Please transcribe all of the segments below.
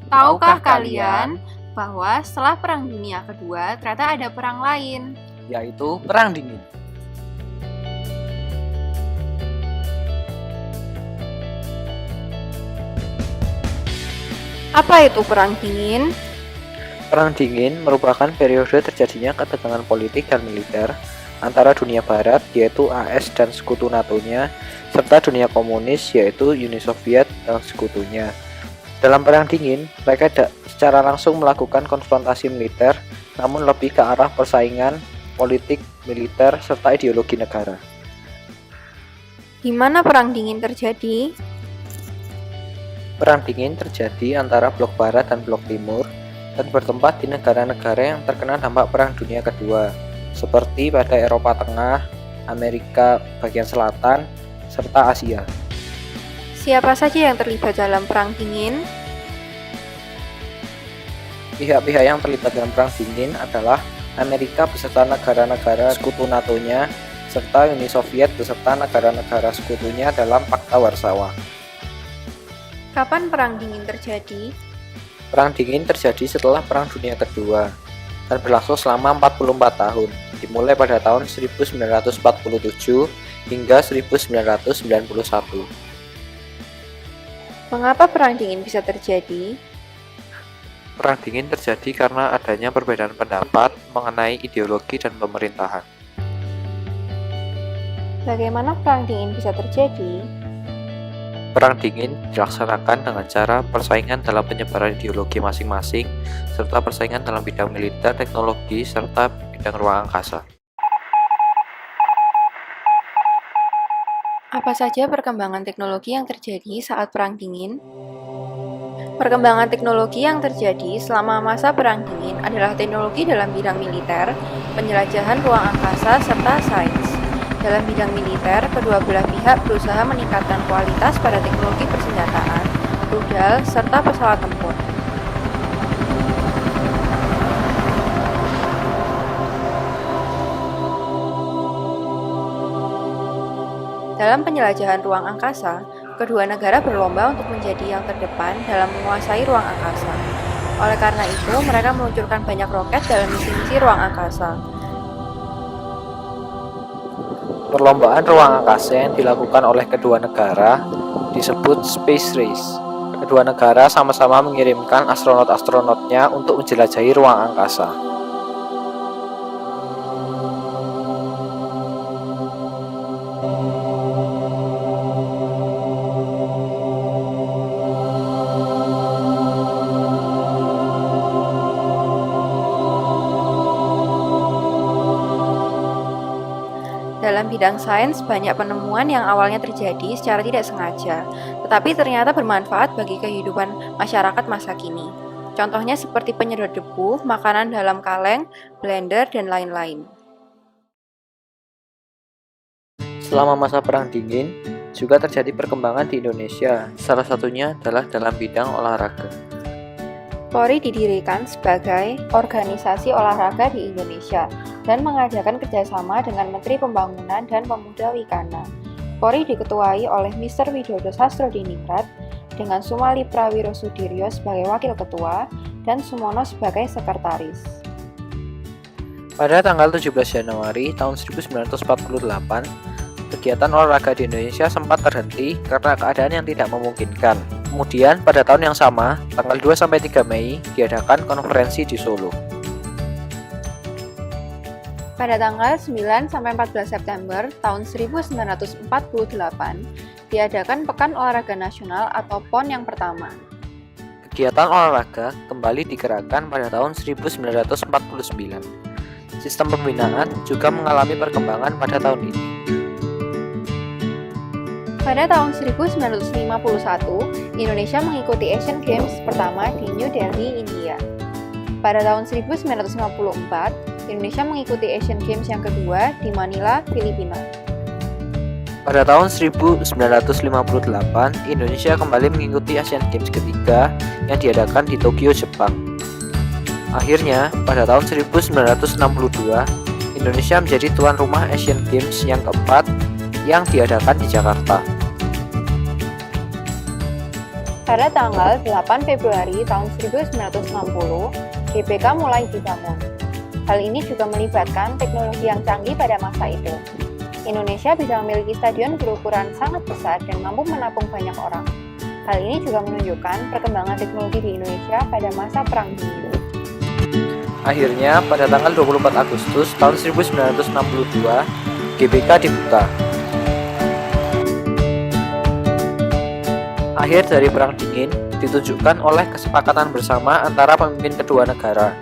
Tahukah kalian bahwa setelah Perang Dunia Kedua ternyata ada perang lain? Yaitu Perang Dingin. Apa itu Perang Dingin? Perang Dingin merupakan periode terjadinya ketegangan politik dan militer antara dunia barat yaitu AS dan sekutu NATO-nya serta dunia komunis yaitu Uni Soviet dan sekutunya. Dalam Perang Dingin, mereka tidak secara langsung melakukan konfrontasi militer, namun lebih ke arah persaingan politik, militer, serta ideologi negara. Di mana Perang Dingin terjadi? Perang Dingin terjadi antara blok barat dan blok timur dan bertempat di negara-negara yang terkena dampak Perang Dunia Kedua, seperti pada Eropa Tengah, Amerika bagian selatan, serta Asia. Siapa saja yang terlibat dalam Perang Dingin? Pihak-pihak yang terlibat dalam Perang Dingin adalah Amerika beserta negara-negara sekutu NATO-nya, serta Uni Soviet beserta negara-negara sekutunya dalam Pakta Warsawa. Kapan Perang Dingin terjadi? Perang Dingin terjadi setelah Perang Dunia Kedua dan berlangsung selama 44 tahun, dimulai pada tahun 1947 hingga 1991. Mengapa Perang Dingin bisa terjadi? Perang Dingin terjadi karena adanya perbedaan pendapat mengenai ideologi dan pemerintahan. Bagaimana Perang Dingin bisa terjadi? Perang Dingin dilaksanakan dengan cara persaingan dalam penyebaran ideologi masing-masing, serta persaingan dalam bidang militer, teknologi, serta bidang ruang angkasa. Apa saja perkembangan teknologi yang terjadi saat Perang Dingin? Perkembangan teknologi yang terjadi selama masa Perang Dingin adalah teknologi dalam bidang militer, penjelajahan ruang angkasa, serta sains. Dalam bidang militer, kedua belah pihak berusaha meningkatkan kualitas pada teknologi persenjataan, rudal, serta pesawat tempur. Dalam penjelajahan ruang angkasa, kedua negara berlomba untuk menjadi yang terdepan dalam menguasai ruang angkasa. Oleh karena itu, mereka meluncurkan banyak roket dalam misi-misi ruang angkasa. Perlombaan ruang angkasa yang dilakukan oleh kedua negara disebut Space Race. Kedua negara sama-sama mengirimkan astronot-astronotnya untuk menjelajahi ruang angkasa. Dalam bidang sains, banyak penemuan yang awalnya terjadi secara tidak sengaja, tetapi ternyata bermanfaat bagi kehidupan masyarakat masa kini. Contohnya seperti penyedot debu, makanan dalam kaleng, blender, dan lain-lain. Selama masa Perang Dingin, juga terjadi perkembangan di Indonesia, salah satunya adalah dalam bidang olahraga. Polri didirikan sebagai organisasi olahraga di Indonesia dan mengadakan kerjasama dengan Menteri Pembangunan dan Pemuda Wikana. Polri diketuai oleh Mr. Widodo Sastrodiningrat dengan Sumali Prawiro Sudiryo sebagai Wakil Ketua dan Sumono sebagai Sekretaris. Pada tanggal 17 Januari tahun 1948, kegiatan olahraga di Indonesia sempat terhenti karena keadaan yang tidak memungkinkan. Kemudian pada tahun yang sama, tanggal 2-3 Mei, diadakan konferensi di Solo. Pada tanggal 9-14 September tahun 1948, diadakan Pekan Olahraga Nasional atau PON yang pertama. Kegiatan olahraga kembali digerakkan pada tahun 1949. Sistem pembinaan juga mengalami perkembangan pada tahun ini. Pada tahun 1951, Indonesia mengikuti Asian Games pertama di New Delhi, India. Pada tahun 1954, Indonesia mengikuti Asian Games yang kedua di Manila, Filipina. Pada tahun 1958, Indonesia kembali mengikuti Asian Games ketiga yang diadakan di Tokyo, Jepang. Akhirnya, pada tahun 1962, Indonesia menjadi tuan rumah Asian Games yang keempat yang diadakan di Jakarta. Pada tanggal 8 Februari tahun 1960, GBK mulai dibangun. Hal ini juga melibatkan teknologi yang canggih pada masa itu. Indonesia bisa memiliki stadion berukuran sangat besar dan mampu menampung banyak orang. Hal ini juga menunjukkan perkembangan teknologi di Indonesia pada masa Perang Dingin. Akhirnya, pada tanggal 24 Agustus tahun 1962, GBK dibuka. Akhir dari Perang Dingin ditunjukkan oleh kesepakatan bersama antara pemimpin kedua negara,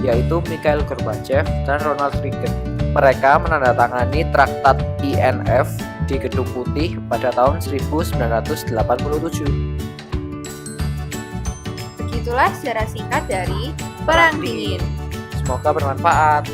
yaitu Mikhail Gorbachev dan Ronald Reagan. Mereka menandatangani Traktat INF di Gedung Putih pada tahun 1987. Begitulah sejarah singkat dari Perang Dingin. Semoga bermanfaat.